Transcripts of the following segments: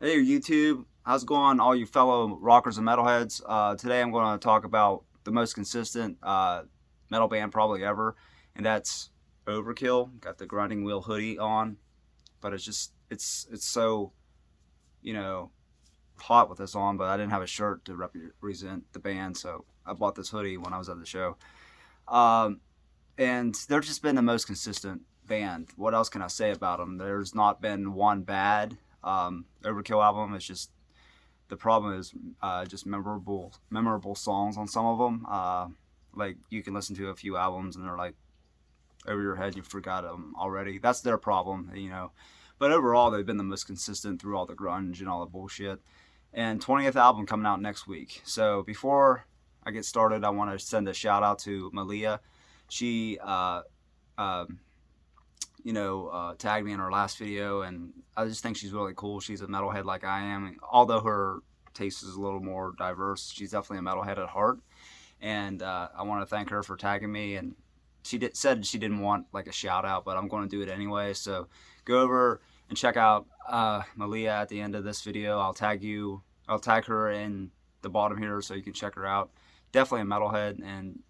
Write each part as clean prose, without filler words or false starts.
Hey YouTube, how's it going, all you fellow rockers and metalheads? Today I'm going to talk about the most consistent metal band probably ever, and that's Overkill. Got the grinding wheel hoodie on, but it's so you know hot with this on, but I didn't have a shirt to represent the band, so I bought this hoodie when I was at the show. Um, and they've just been the most consistent band. What else can I say about them? There's not been one bad Overkill album. It's just the problem is just memorable songs on some of them. Like you can listen to a few albums and they're like over your head, you forgot them already. That's their problem. But overall, they've been the most consistent through all the grunge and all the bullshit. And 20th album coming out next week. So before I get started, I want to send a shout out to Malia. She uh, tagged me in her last video, and I just think she's really cool. She's a metalhead like I am. Although her taste is a little more diverse, she's definitely a metalhead at heart. And I want to thank her for tagging me. And said she didn't want like a shout out, but I'm going to do it anyway. So go over and check out Malia at the end of this video. I'll tag you. I'll tag her in the bottom here so you can check her out. Definitely a metalhead, and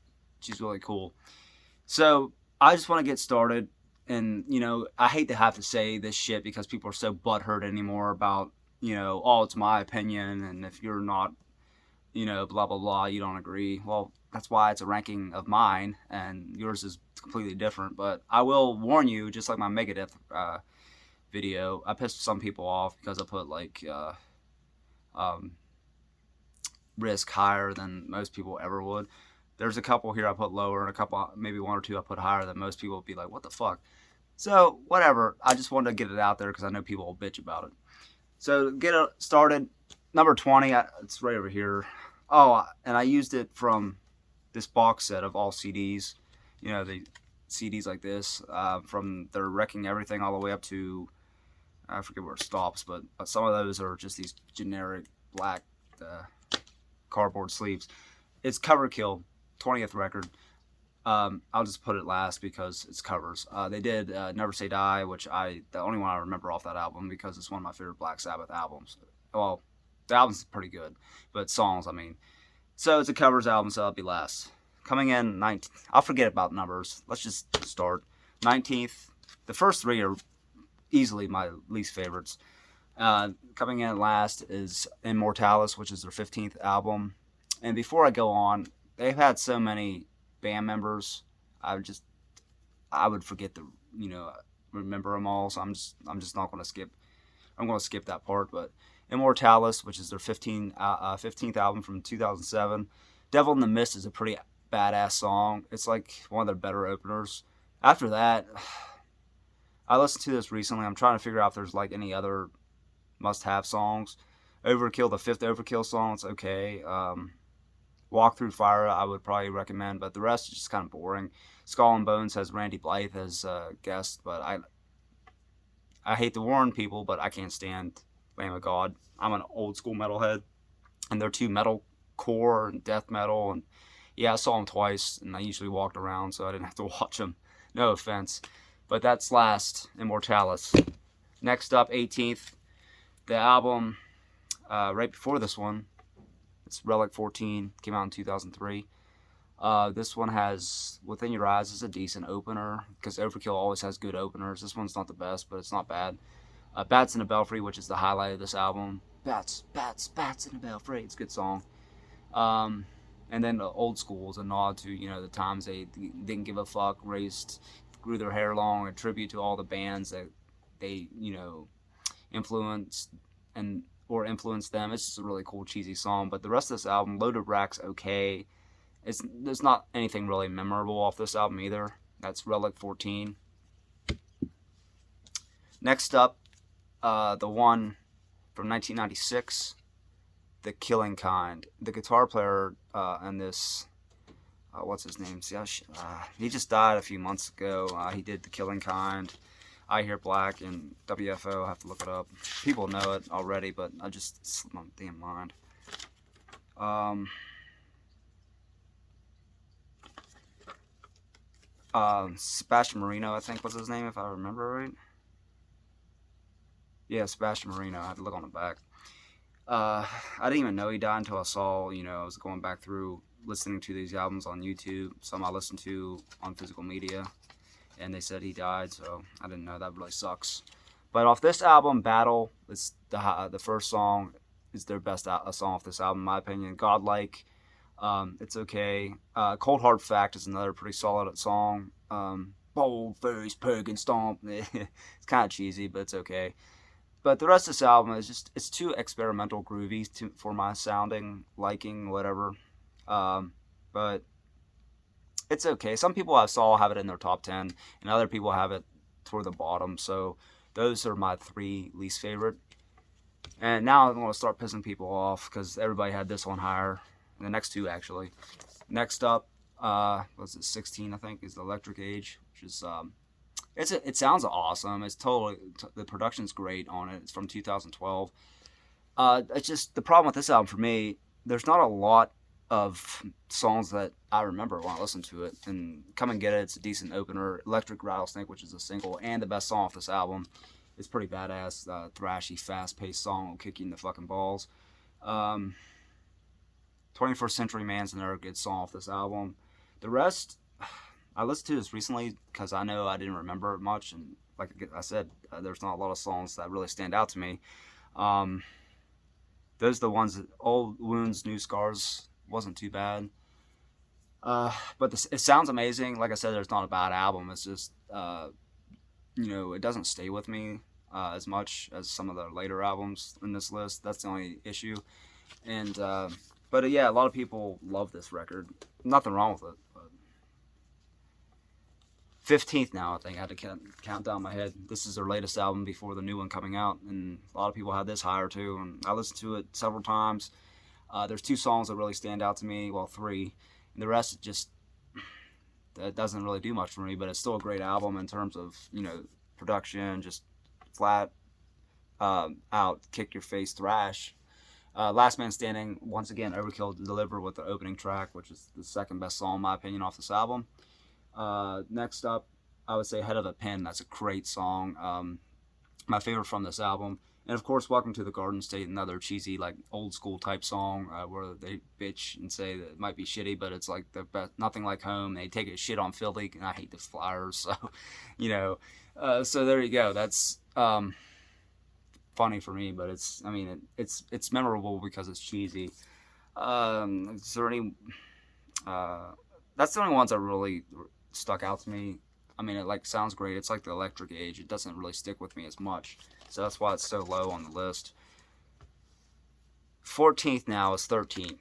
she's really cool. So I just want to get started. And, I hate to have to say this shit because people are so butthurt anymore about, oh, it's my opinion. And if you're not, blah, blah, blah, you don't agree. Well, that's why it's a ranking of mine, and yours is completely different. But I will warn you, just like my Megadeth video, I pissed some people off because I put like um, risk higher than most people ever would. There's a couple here I put lower, and a couple, maybe one or two I put higher than most people would be like, what the fuck? So, whatever. I just wanted to get it out there because I know people will bitch about it. So, get it started. Number 20, it's right over here. Oh, and I used it from this box set of all CDs. The CDs like this, from their Wrecking Everything all the way up to, I forget where it stops, but some of those are just these generic black uh, cardboard sleeves. It's Overkill, 20th record. I'll just put it last because it's covers. They did Never Say Die, which the only one I remember off that album because it's one of my favorite Black Sabbath albums. Well, the album's pretty good, but songs, I mean. So it's a covers album, so that'll be last. Coming in 19th, I'll forget about numbers. Let's just start. 19th, the first three are easily my least favorites. Coming in last is Immortalis, which is their 15th album. And before I go on, they've had so many band members. I just I would forget to remember them all. So I'm just not going to skip. I'm going to skip that part. But Immortalis, which is their 15th album from 2007. Devil in the Mist is a pretty badass song. It's like one of their better openers. After that, I listened to this recently. I'm trying to figure out if there's like any other must-have songs. Overkill, the fifth Overkill song, it's okay. Walk Through Fire, I would probably recommend, but the rest is just kind of boring. Skull and Bones has Randy Blythe as a guest, but I hate to warn people, but I can't stand Lamb of God. I'm an old school metalhead, and they're too metal core and death metal, and yeah, I saw them twice, and I usually walked around, so I didn't have to watch them. No offense, but that's last, Immortalis. Next up, 18th, the album right before this one. It's Relic 14, came out in 2003. This one has Within Your Eyes is a decent opener because Overkill always has good openers. This one's not the best, but it's not bad. Bats in the Belfry, which is the highlight of this album. Bats, bats, bats in the Belfry. It's a good song. Um, and then the old school is a nod to the times they didn't give a fuck, raced, grew their hair long, a tribute to all the bands that they influenced and or influenced them. It's just a really cool cheesy song. But the rest of this album, Loaded Rack's okay. There's not anything really memorable off this album either. That's Relic 14. Next up, the one from 1996, The Killing Kind. The guitar player in this, what's his name? He just died a few months ago. He did The Killing Kind, I Hear Black, and WFO. I have to look it up. People know it already, but I just slipped my damn mind. Sebastian Marino, I think was his name, if I remember right. Yeah, Sebastian Marino. I had to look on the back. I didn't even know he died until I saw, I was going back through listening to these albums on YouTube. Some I listened to on physical media, and they said he died, so I didn't know. That really sucks. But off this album, Battle, it's the first song is their best song off this album, in my opinion. Godlike, it's okay. Cold Hard Fact is another pretty solid song. Bold Face Pagan Stomp. It's kind of cheesy, but it's okay. But the rest of this album is just, it's too experimental groovy for my sounding, liking, whatever. Um, but it's okay. Some people I saw have it in their top 10, and other people have it toward the bottom. So those are my three least favorite. And now I'm going to start pissing people off because everybody had this one higher. And the next two, actually. Next up, was it 16, I think, is the Electric Age, which is, it sounds awesome. It's totally, the production's great on it. It's from 2012. It's just, the problem with this album for me, there's not a lot of songs that I remember when I listen to it. And Come and Get It, it's a decent opener. Electric Rattlesnake, which is a single and the best song off this album. It's pretty badass, thrashy, fast-paced song will kick you in the fucking balls. 21st Century Man's another good song off this album. The rest, I listened to this recently because I know I didn't remember it much, and like I said, there's not a lot of songs that really stand out to me. Those are the ones that Old Wounds, New Scars wasn't too bad. But it sounds amazing. Like I said, there's not a bad album. It's just, it doesn't stay with me as much as some of the later albums in this list. That's the only issue. And but yeah, a lot of people love this record. Nothing wrong with it. But 15th now, I think. I had to count down my head. This is their latest album before the new one coming out, and a lot of people had this higher too. And I listened to it several times. There's two songs that really stand out to me. Well, three, and the rest just that doesn't really do much for me. But it's still a great album in terms of production, just flat out kick your face thrash. Last Man Standing, once again, Overkill delivered with the opening track, which is the second best song in my opinion off this album. Next up, I would say Head of a Pin. That's a great song. My favorite from this album. And of course, Welcome to the Garden State, another cheesy, like old school type song where they bitch and say that it might be shitty, but it's like the best, Nothing Like Home. They take a shit on Philly, and I hate the Flyers, so so there you go. That's funny for me, but it's memorable because it's cheesy. Is there any? That's the only ones that really stuck out to me. I mean, it sounds great. It's like the Electric Age. It doesn't really stick with me as much, so that's why it's so low on the list. 14th now is 13,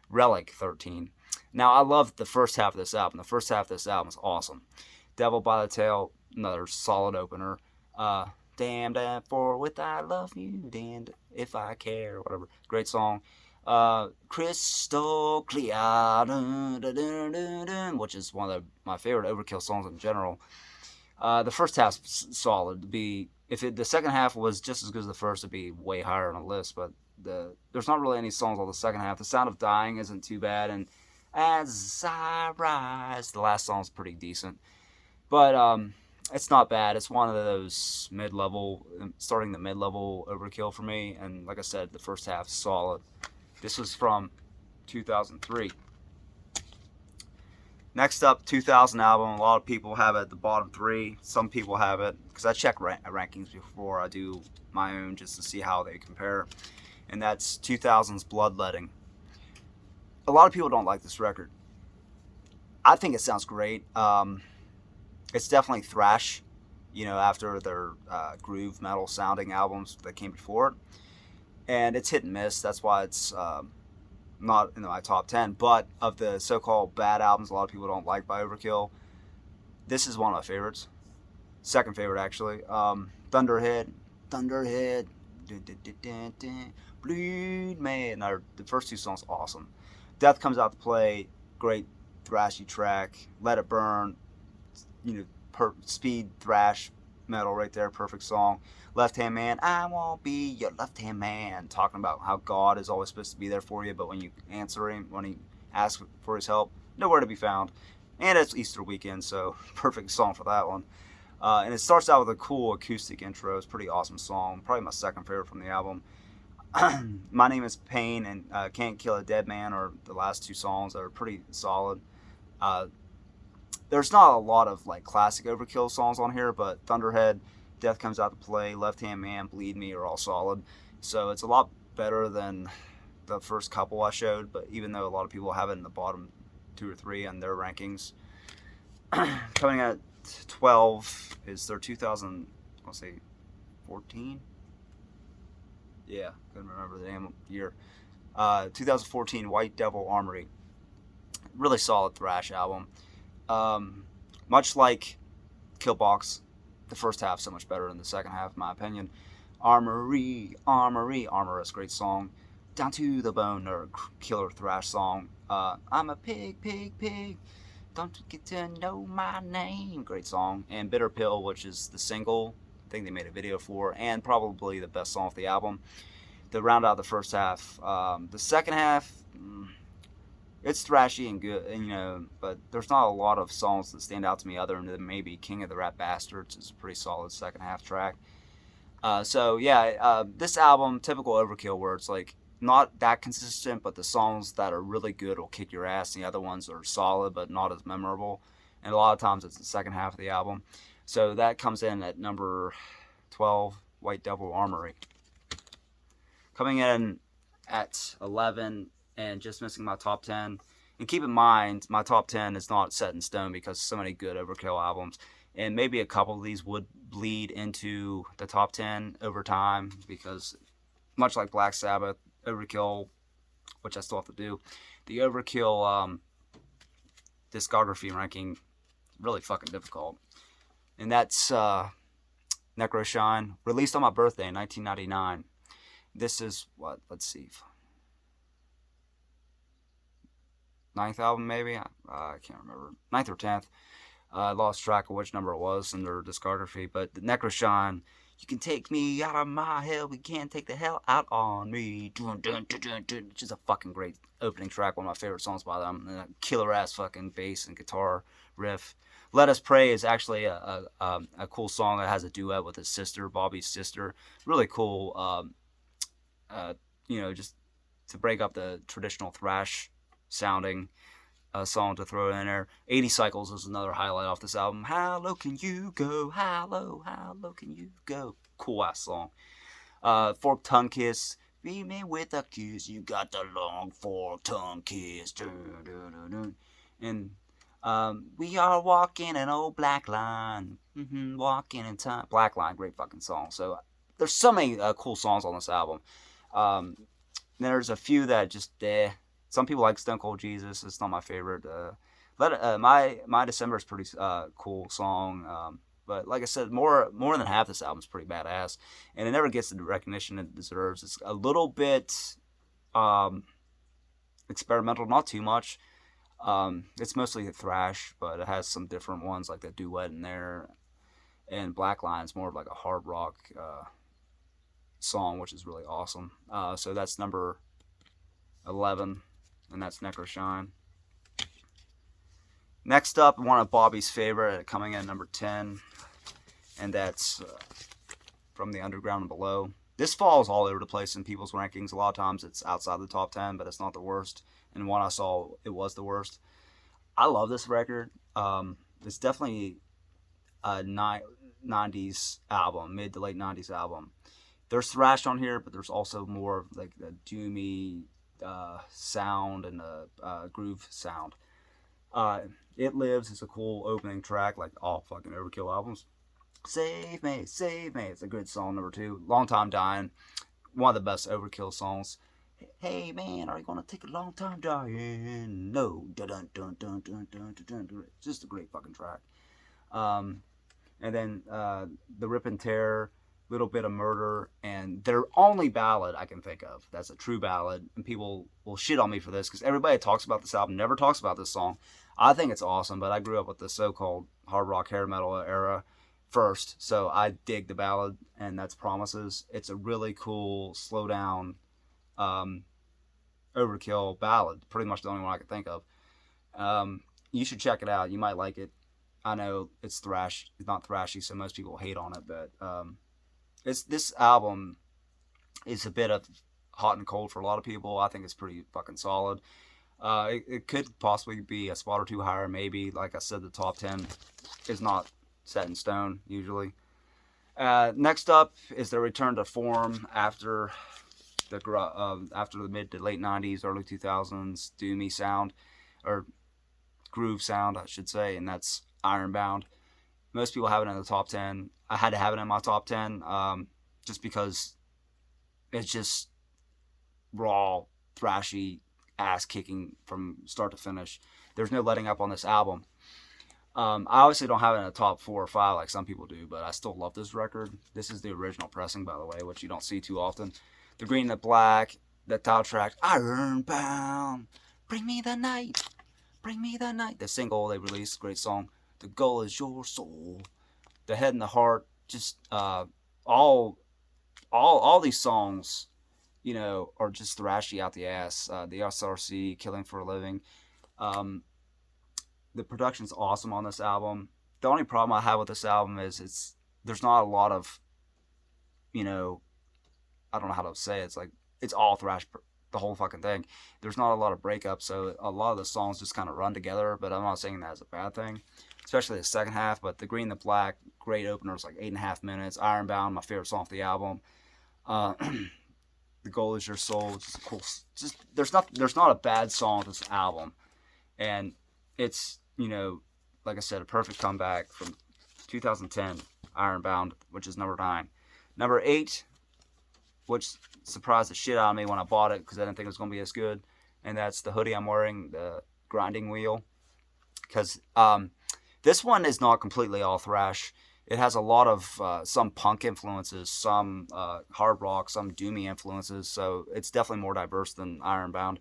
Relic 13. Now I love the first half of this album. The first half of this album is awesome. Devil by the Tail, another solid opener. Damned for with I love you, damned if I care, whatever. Great song. Crystal Clear, dun, dun, dun, dun, dun, which is one of my favorite Overkill songs in general. The first half's solid. If the second half was just as good as the first, it'd be way higher on the list. But there's not really any songs on the second half. The Sound of Dying isn't too bad, and As I Rise, the last song's pretty decent. But it's not bad. It's one of those mid-level, starting the mid-level Overkill for me. And like I said, the first half's solid. This was from 2003. Next up, 2000 album. A lot of people have it at the bottom three. Some people have it, because I check rankings before I do my own just to see how they compare. And that's 2000's Bloodletting. A lot of people don't like this record. I think it sounds great. It's definitely thrash, after their groove metal sounding albums that came before it. And it's hit and miss. That's why it's not in my top 10. But of the so-called bad albums a lot of people don't like by Overkill, this is one of my favorites. Second favorite, actually. Thunderhead, dun, dun, dun, dun, dun, Bleed Man. The first two songs, awesome. Death Comes Out to Play, great thrashy track. Let It Burn, speed thrash metal right there, perfect song. Left Hand Man, I won't be your left hand man, talking about how God is always supposed to be there for you, but when you answer him, when he asks for his help, nowhere to be found. And it's Easter weekend, so perfect song for that one. And it starts out with a cool acoustic intro. It's a pretty awesome song. Probably my second favorite from the album. My Name is Pain and Can't Kill a Dead Man are the last two songs that are pretty solid. Uh, there's not a lot of like classic Overkill songs on here, but Thunderhead, Death Comes Out to Play, Left Hand Man, Bleed Me are all solid. So it's a lot better than the first couple I showed, but even though a lot of people have it in the bottom 2 or 3 on their rankings. Coming at 12 is their 2000, I'll say 14? Yeah, couldn't remember the damn year. 2014 White Devil Armory. Really solid thrash album. Much like Killbox, the first half so much better than the second half, in my opinion. Armory, Armory, Armorous, great song. Down to the Bone, or killer thrash song. I'm a pig, pig, pig. Don't you get to know my name? Great song. And Bitter Pill, which is the single, I think they made a video for, and probably the best song off the album. To round out the first half. The second half, it's thrashy and good, but there's not a lot of songs that stand out to me other than maybe King of the Rap Bastards is a pretty solid second half track. This album, typical Overkill, where it's like not that consistent, but the songs that are really good will kick your ass, and the other ones are solid but not as memorable. And a lot of times it's the second half of the album. So that comes in at number 12, White Devil Armory. Coming in at 11 and just missing my top 10. And keep in mind, my top 10 is not set in stone because so many good Overkill albums. And maybe a couple of these would bleed into the top 10 over time because, much like Black Sabbath, Overkill, which I still have to do, the Overkill discography ranking really fucking difficult. And that's Necroshine, released on my birthday in 1999. This is what, let's see, 9th album maybe? I can't remember. 9th or 10th. I lost track of which number it was in their discography. But the Necroshine, you can take me out of my hell, but you can't take the hell out on me. Dun, dun, dun, dun, dun. Which is a fucking great opening track, one of my favorite songs by them. And a killer ass fucking bass and guitar riff. Let Us Pray is actually a cool song that has a duet with his sister, Bobby's sister. Really cool. Just to break up the traditional thrash sounding song to throw in there. 80 Cycles is another highlight off this album. How low can you go? How low can you go? Cool ass song. Forked Tongue Kiss. Beat me with a kiss. You got the long forked tongue kiss. And we are walking an old black line. Walking in time. Black Line, great fucking song. So there's so many cool songs on this album. There's a few that just some people like Stone Cold Jesus. It's not my favorite. My December is pretty cool song. But like I said, more than half this album is pretty badass, and it never gets the recognition it deserves. It's a little bit experimental, not too much. It's mostly thrash, but it has some different ones like the duet in there. And Black Line's more of like a hard rock song, which is really awesome. So that's number 11, and that's Necroshine. Next up, one of Bobby's favorite, coming in at number 10, and that's From the Underground and Below. This falls all over the place in people's rankings. A lot of times it's outside the top 10, but it's not the worst. And one I saw, it was the worst. I love this record. It's definitely a 90s album, mid to late 90s album. There's thrash on here, but there's also more like the doomy sound and the groove sound. It Lives is a cool opening track, like all fucking Overkill albums. Save Me, Save Me. It's a good song, number 2. Long Time Dying. One of the best Overkill songs. Hey man, are you gonna take a long time dying? No. Dun dun dun dun dun dun dun dun. Just a great fucking track. And then The Rip and Tear, Little Bit of Murder, and their only ballad I can think of that's a true ballad, and people will shit on me for this because everybody that talks about this album never talks about this song. I think it's awesome, but I grew up with the so-called hard rock hair metal era first, so I dig the ballad, and that's Promises. It's a really cool, slow down Overkill ballad, pretty much the only one I can think of. You should check it out. You might like it. I know it's thrash, it's not thrashy, so most people hate on it, but it's this album is a bit of hot and cold for a lot of people. I think it's pretty fucking solid. It could possibly be a spot or two higher, maybe. Like I said, the top 10 is not set in stone usually. Next up is the return to form after the mid to late '90s, early 2000s doomy sound, or groove sound, I should say, and that's Ironbound. Most people have it in the top 10. I had to have it in my top 10, just because it's just raw, thrashy, ass kicking from start to finish. There's no letting up on this album. I obviously don't have it in a top 4 or 5 like some people do, but I still love this record. This is the original pressing, by the way, which you don't see too often. The green and the black, the title track, Ironbound, bring me the night, bring me the night. The single they released, great song. The goal is your soul. The head and the heart, just all these songs, are just thrashy out the ass. The SRC, Killing for a Living. Um, the production's awesome on this album. The only problem I have with this album is there's not a lot of, you know, I don't know how to say it. It's like it's all thrash, the whole fucking thing. There's not a lot of breakups, so a lot of the songs just kind of run together. But I'm not saying that as a bad thing, especially the second half. But the Green and the Black, great opener. It's like 8.5 minutes. Ironbound, my favorite song off the album. Uh, the Goal Is Your Soul, just cool. Just there's not a bad song on this album, and it's like I said, a perfect comeback from 2010, Ironbound, which is number 9. Number 8, which surprised the shit out of me when I bought it because I didn't think it was going to be as good, and that's the hoodie I'm wearing, the Grinding Wheel, because this one is not completely all thrash. It has a lot of some punk influences, some hard rock, some doomy influences, so it's definitely more diverse than Ironbound.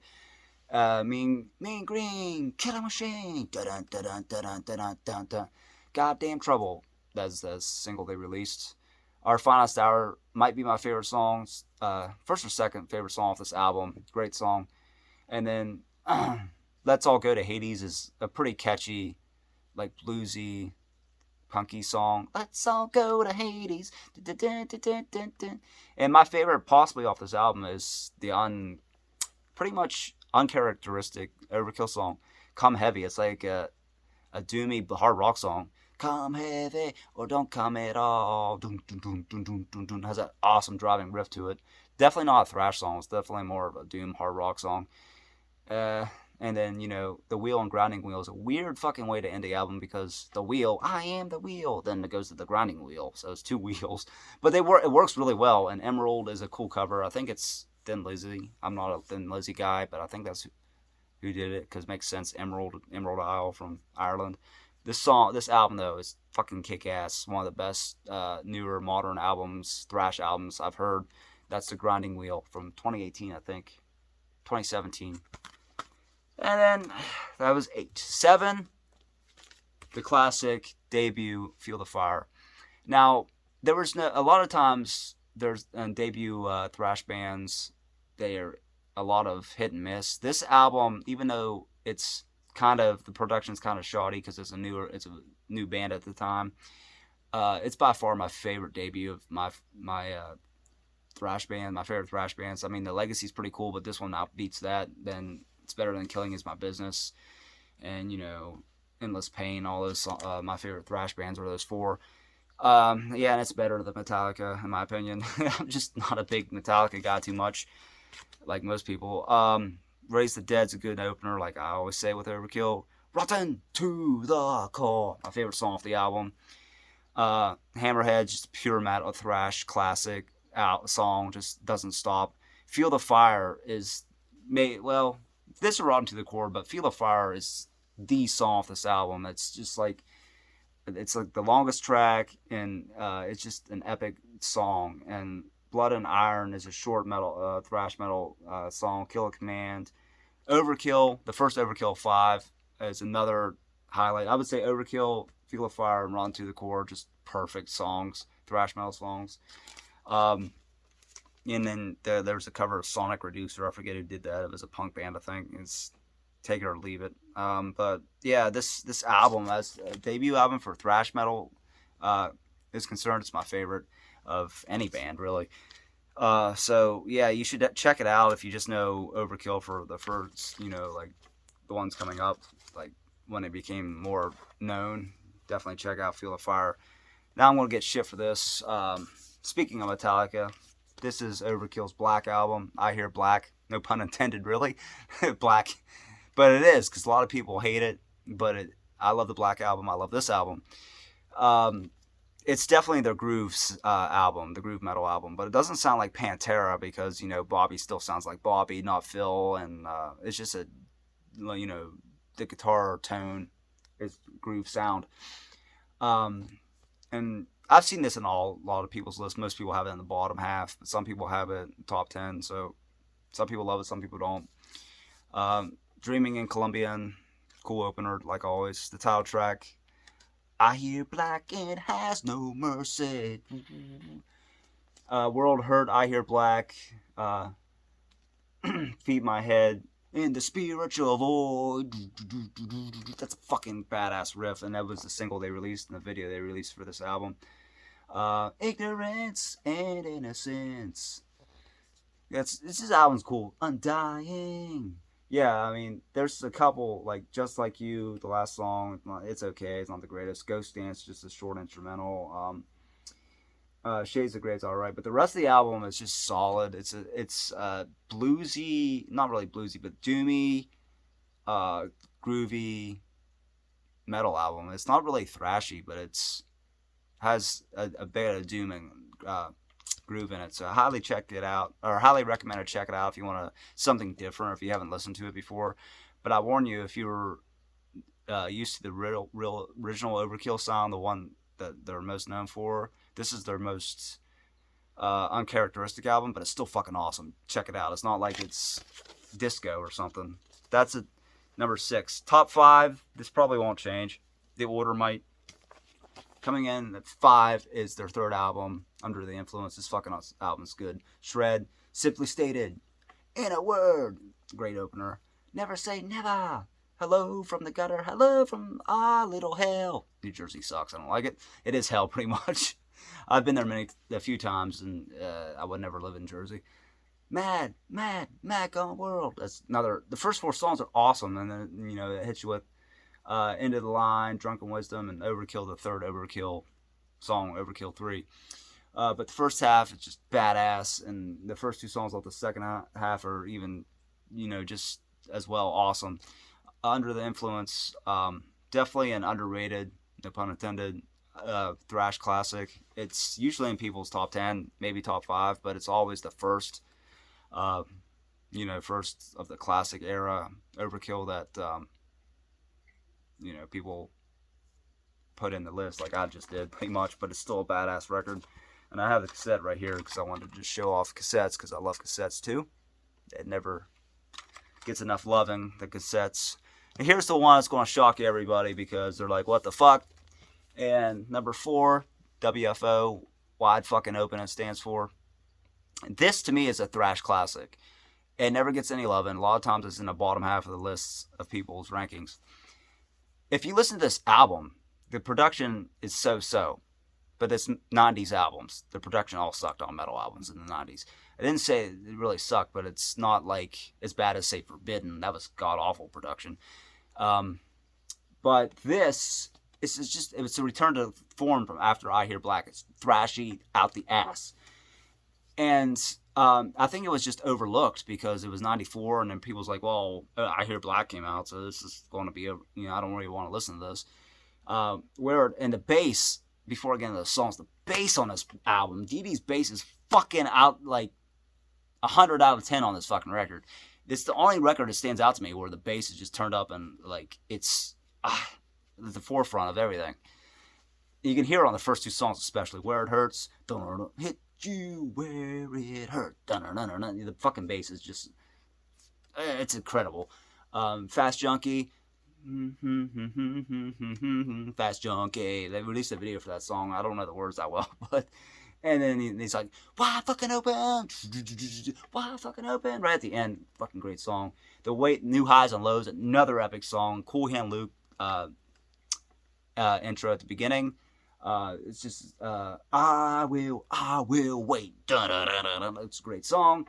Mean Green, Killer Machine, dun dun dun dun dun dun dun. Goddamn Trouble. That's the single they released. Our Finest Hour might be my favorite songs. First or second favorite song off this album. Great song. And then Let's All Go to Hades is a pretty catchy, like bluesy, punky song. Let's all go to Hades. Dun, dun, dun, dun, dun, dun. And my favorite possibly off this album is the pretty much uncharacteristic Overkill song, Come Heavy. It's like a doomy hard rock song. Come heavy or don't come at all. Dun, dun, dun, dun, dun, dun, dun. Has an awesome driving riff to it. Definitely not a thrash song. It's definitely more of a doom hard rock song. And then, the wheel and grinding wheel is a weird fucking way to end the album because the wheel, I am the wheel, then it goes to the grinding wheel. So it's two wheels. But it works really well. And Emerald is a cool cover. I think it's Thin Lizzy. I'm not a Thin Lizzy guy, but I think that's who did it because it makes sense. Emerald Isle from Ireland. This album though, is fucking kick ass. One of the best newer modern albums, thrash albums I've heard. That's the Grinding Wheel from 2018, I think, 2017. And then that was 8. 7, the classic debut, Feel the Fire. Now there was a lot of times there's debut thrash bands, they are a lot of hit and miss. This album, even though it's the production's kind of shoddy because it's a new band at the time, it's by far my favorite debut of my thrash band, my favorite thrash bands. I mean, the Legacy's pretty cool, but this one outbeats that. Then it's better than Killing Is My Business, and Endless Pain. All those my favorite thrash bands were those 4. Yeah, and it's better than Metallica, in my opinion. I'm just not a big Metallica guy too much, like most people. Raise the Dead's a good opener, like I always say with Overkill. Rotten to the Core, my favorite song off the album. Hammerhead, just pure metal thrash classic song, just doesn't stop. Feel the Fire is this is Rotten to the Core, but Feel the Fire is the song off this album. It's just like the longest track, and it's just an epic song. And Blood and Iron is a short metal, thrash metal song. Kill a Command. Overkill, the first Overkill 5 is another highlight. I would say Overkill, Feel the Fire, and Run to the Core, just perfect songs, thrash metal songs. And then there's a cover of Sonic Reducer. I forget who did that. It was a punk band, I think. It's take it or leave it. But yeah, this album, as a debut album for thrash metal, is concerned, it's my favorite of any band really. So yeah, you should check it out if you just know Overkill for the first, like the ones coming up, like when it became more known. Definitely check out Feel the Fire. Now I'm gonna get shit for this. Speaking of Metallica, this is Overkill's Black album. I hear black, no pun intended, really, black, but it is because a lot of people hate it. But I love the Black album. I love this album. Um, it's definitely their grooves album, the groove metal album, but it doesn't sound like Pantera because Bobby still sounds like Bobby, not Phil, and it's just the guitar tone is groove sound. Um, and I've seen this in a lot of people's lists. Most people have it in the bottom half, but some people have it top 10. So some people love it, some people don't. Dreaming in Colombian, cool opener like always. The title track, I hear black and has no mercy. World hurt, I hear black. Feed my head in the spiritual void. That's a fucking badass riff, and that was the single they released in the video they released for this album. Ignorance and innocence. This album's cool. Undying. Yeah, I mean, there's a couple, like Just Like You, the last song. It's okay. It's not the greatest. Ghost Dance, just a short instrumental. Shades of Grey's all right, but the rest of the album is just solid. It's bluesy, not really bluesy, but doomy, groovy metal album. It's not really thrashy, but it's has a bit of doom and groove in it. So I highly check it out, or highly recommend to check it out if you want something different, or if you haven't listened to it before. But I warn you, if you were used to the real original Overkill sound, the one that they're most known for, this is their most uncharacteristic album, but it's still fucking awesome. Check it out. It's not like it's disco or something. That's a number 6. Top 5, this probably won't change. The order might. Coming in at 5 is their third album, Under the Influence. This fucking album's good. Shred, Simply Stated, In a Word, great opener. Never Say Never. Hello from the gutter. Hello from our little hell. New Jersey sucks. I don't like it. It is hell, pretty much. I've been there a few times, and I would never live in Jersey. Mad, mad, mad gone world. That's another. The first 4 songs are awesome, and then it hits you with End of the Line, Drunken Wisdom, and Overkill, the third Overkill song, Overkill 3. But the first half is just badass, and the first 2 songs off the second half are even, just as well awesome. Under the Influence, definitely an underrated, no pun intended, thrash classic. It's usually in people's top 10, maybe top 5, but it's always the first, first of the classic era Overkill that, people put in the list like I just did pretty much, but it's still a badass record. And I have the cassette right here because I wanted to just show off cassettes because I love cassettes too. It never gets enough loving, the cassettes. And here's the one that's going to shock everybody because they're like, what the fuck? And number 4, WFO, Wide Fucking Open, it stands for. This to me is a thrash classic. It never gets any love, and a lot of times it's in the bottom half of the lists of people's rankings. If you listen to this album, the production is so-so. But it's 90s albums. The production all sucked on metal albums in the 90s. I didn't say it really sucked, but it's not like as bad as, say, Forbidden. That was god-awful production. But this, it's a return to form from after I Hear Black. It's thrashy out the ass. And I think it was just overlooked because it was 94, and then people's like, well, I Hear Black came out, so this is going to be, I don't really want to listen to this. And the bass, before I get into the songs, the bass on this album, Dee Dee's bass is fucking out like 100 out of 10 on this fucking record. It's the only record that stands out to me where the bass is just turned up and like it's at the forefront of everything. You can hear it on the first 2 songs, especially Where It Hurts, hit you where it hurt. The fucking bass is just, it's incredible. Fast Junkie. Fast Junkie. They released a video for that song. I don't know the words that well, but And then he's like, why fucking open? Why fucking open? Right at the end, fucking great song. The Weight, New Highs and Lows, another epic song. Cool Hand Luke intro at the beginning. It's just, I will wait. It's a great song.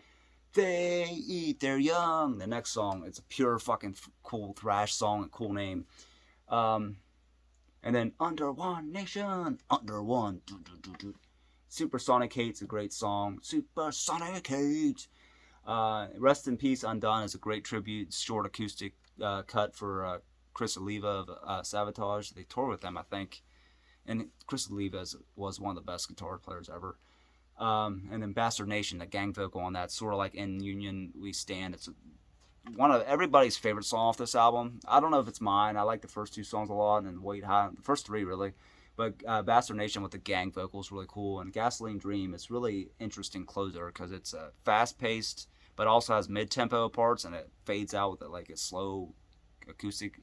They eat their young. The next song, it's a pure fucking cool thrash song, a cool name. And then Under One Nation, Under One. Supersonic Hate's a great song. Supersonic Hate. Rest in Peace Undone is a great tribute, short acoustic cut for Chris Oliva of Sabotage. They toured with them, I think. And Chris Oliva was one of the best guitar players ever. And then Bastard Nation, the gang vocal on that, sort of like In Union We Stand. It's one of everybody's favorite song off this album. I don't know if it's mine. I like the first two songs a lot, and then Weight High, the first three really. But Bastard Nation with the gang vocals is really cool. And Gasoline Dream is really interesting closer because it's fast-paced, but also has mid-tempo parts, and it fades out with like a slow acoustic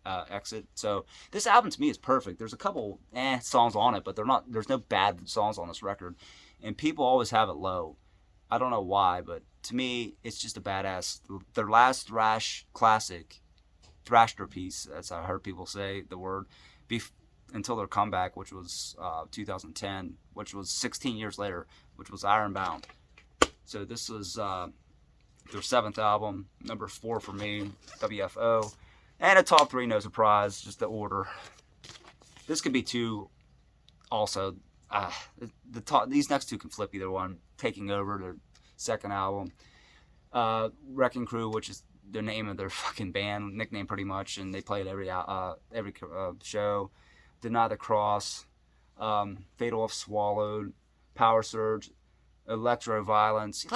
exit. So this album to me is perfect. There's a couple songs on it, but there's no bad songs on this record. And people always have it low. I don't know why, but to me, it's just a badass. Their last thrash classic, thrashterpiece, as I heard people say the word, until their comeback, which was 2010, which was 16 years later, which was Ironbound. So this was their seventh album, number 4 for me, WFO. And a top 3, no surprise, just the order. This could be 2 also. These next 2 can flip either one. Taking Over, their second album. Wrecking Crew, which is the name of their fucking band, nickname pretty much, and they play it every show. Deny the Cross, Fatal if Swallowed, Power Surge, Electro-Violence,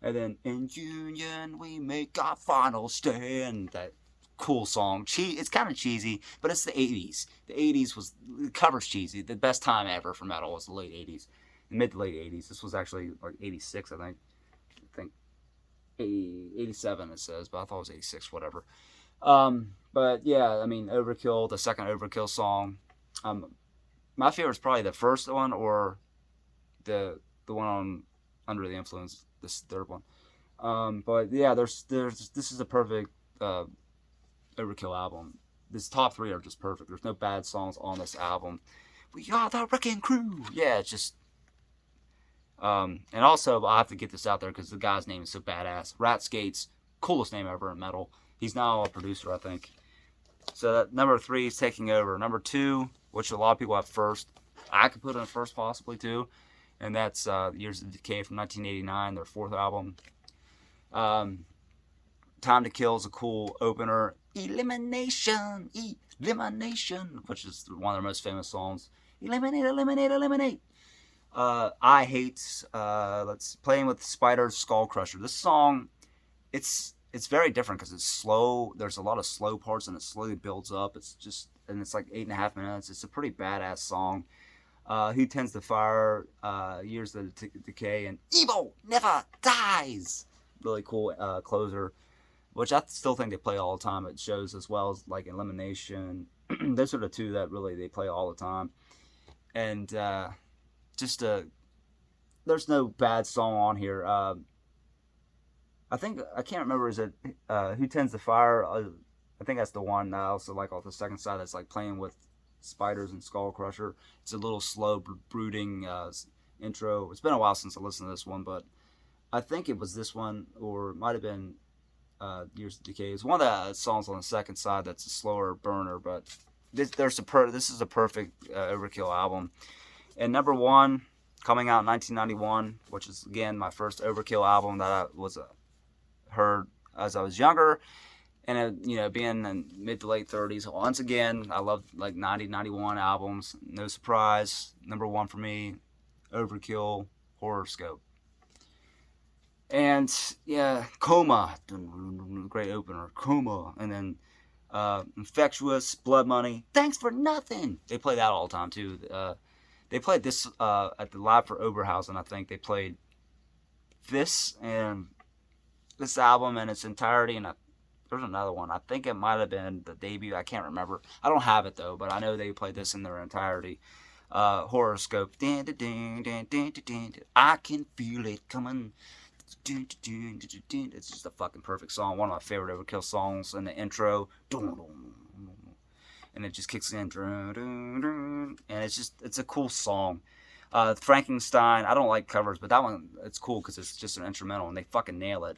and then In Union We Make Our Final Stand. That cool song. It's kind of cheesy, but it's the 80s. The 80s the cover's cheesy. The best time ever for metal was the late 80s. Mid to late 80s. This was actually like 86, I think 87 it says, but I thought it was 86, whatever. But yeah, I mean, Overkill, the second Overkill song. My favorite is probably the first one or the one on Under the Influence, this third one. But yeah, this is a perfect Overkill album. This top 3 are just perfect. There's no bad songs on this album. We are the Wrecking Crew. Yeah, it's just. And also, I have to get this out there because the guy's name is so badass. Rat Skates, coolest name ever in metal. He's now a producer, I think. So that number 3 is Taking Over. Number 2, which a lot of people have first, I could put in first possibly too, and that's Years of Decay from 1989, their 4th album. Time to Kill is a cool opener. Elimination, which is one of their most famous songs. Eliminate. I Hate, Playing with Spiders, Skull Crusher. This song, it's very different because it's slow. There's a lot of slow parts and it slowly builds up. It's like 8.5 minutes. It's a pretty badass song. Who Tends the Fire, Years of Decay, and Evil Never Dies. Really cool closer, which I still think they play all the time at shows, as well as like Elimination. Those are the 2 that really they play all the time. And there's no bad song on here. I can't remember, is it Who Tends the Fire? I think that's the one that I also like off the second side, that's like Playing with Spiders and Skull Crusher. It's a little slow, brooding intro. It's been a while since I listened to this one, but I think it was this one, or it might have been Years of Decay. It's one of the songs on the second side that's a slower burner, but this is a perfect Overkill album. And number 1, coming out in 1991, which is again my first Overkill album that I was heard as I was younger, and being in mid to late 30s. Once again, I love like 90, 91 albums. No surprise, number 1 for me, Overkill, Horoscope. And yeah, Coma, great opener, Coma, and then Infectious, Blood Money, Thanks for Nothing. They play that all the time too. They played this at the Live for Oberhausen, I think. They played this and this album in its entirety, and there's another one. I think it might have been the debut. I can't remember. I don't have it, though, but I know they played this in their entirety. Horoscope. I can feel it coming. It's just a fucking perfect song. One of my favorite Overkill songs. In the intro, and it just kicks in, and it's a cool song. Frankenstein, I don't like covers, but that one, it's cool because it's just an instrumental and they fucking nail it.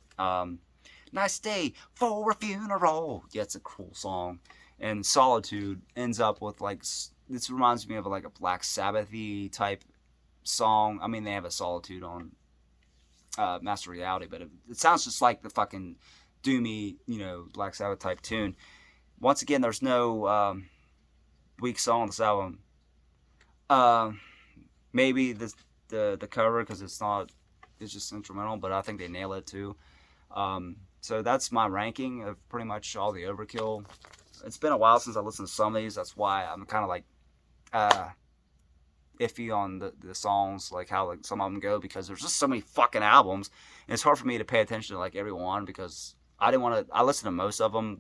Nice day for a funeral. Yeah, it's a cool song. And Solitude ends up with like, this reminds me of like a Black Sabbath-y type song. I mean, they have a Solitude on Master Reality, but it sounds just like the fucking doomy, Black Sabbath type tune. Once again, there's no weak song on this album. Maybe the cover, because it's just instrumental, but I think they nail it too. So that's my ranking of pretty much all the Overkill. It's been a while since I listened to some of these. That's why I'm kind of like iffy on the songs, like how like some of them go, because there's just so many fucking albums, and it's hard for me to pay attention to like every one, because I listened to most of them,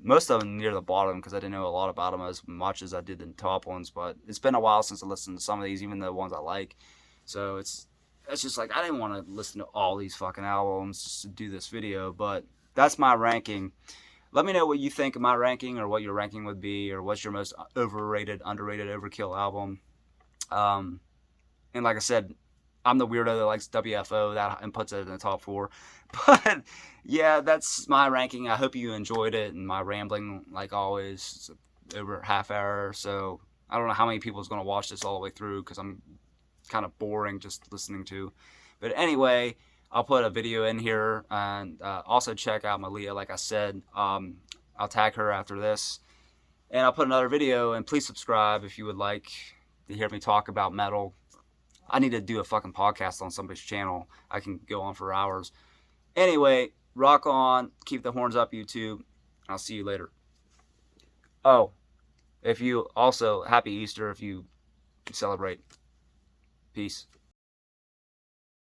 most of them near the bottom, because I didn't know a lot about them as much as I did the top ones. But it's been a while since I listened to some of these, even the ones I like. So it's just like I didn't want to listen to all these fucking albums just to do this video. But that's my ranking. Let me know what you think of my ranking, or what your ranking would be, or what's your most overrated, underrated Overkill album. And like I said, I'm the weirdo that likes WFO and puts it in the top 4. But yeah, that's my ranking. I hope you enjoyed it, and my rambling, like always, it's over a half hour. So I don't know how many people is going to watch this all the way through, because I'm kind of boring just listening to. But anyway, I'll put a video in here, and also check out Malia, like I said. I'll tag her after this, and I'll put another video. And please subscribe if you would like to hear me talk about metal. I need to do a fucking podcast on somebody's channel. I can go on for hours. Anyway, rock on. Keep the horns up, YouTube. I'll see you later. Oh, if you also, happy Easter if you celebrate. Peace.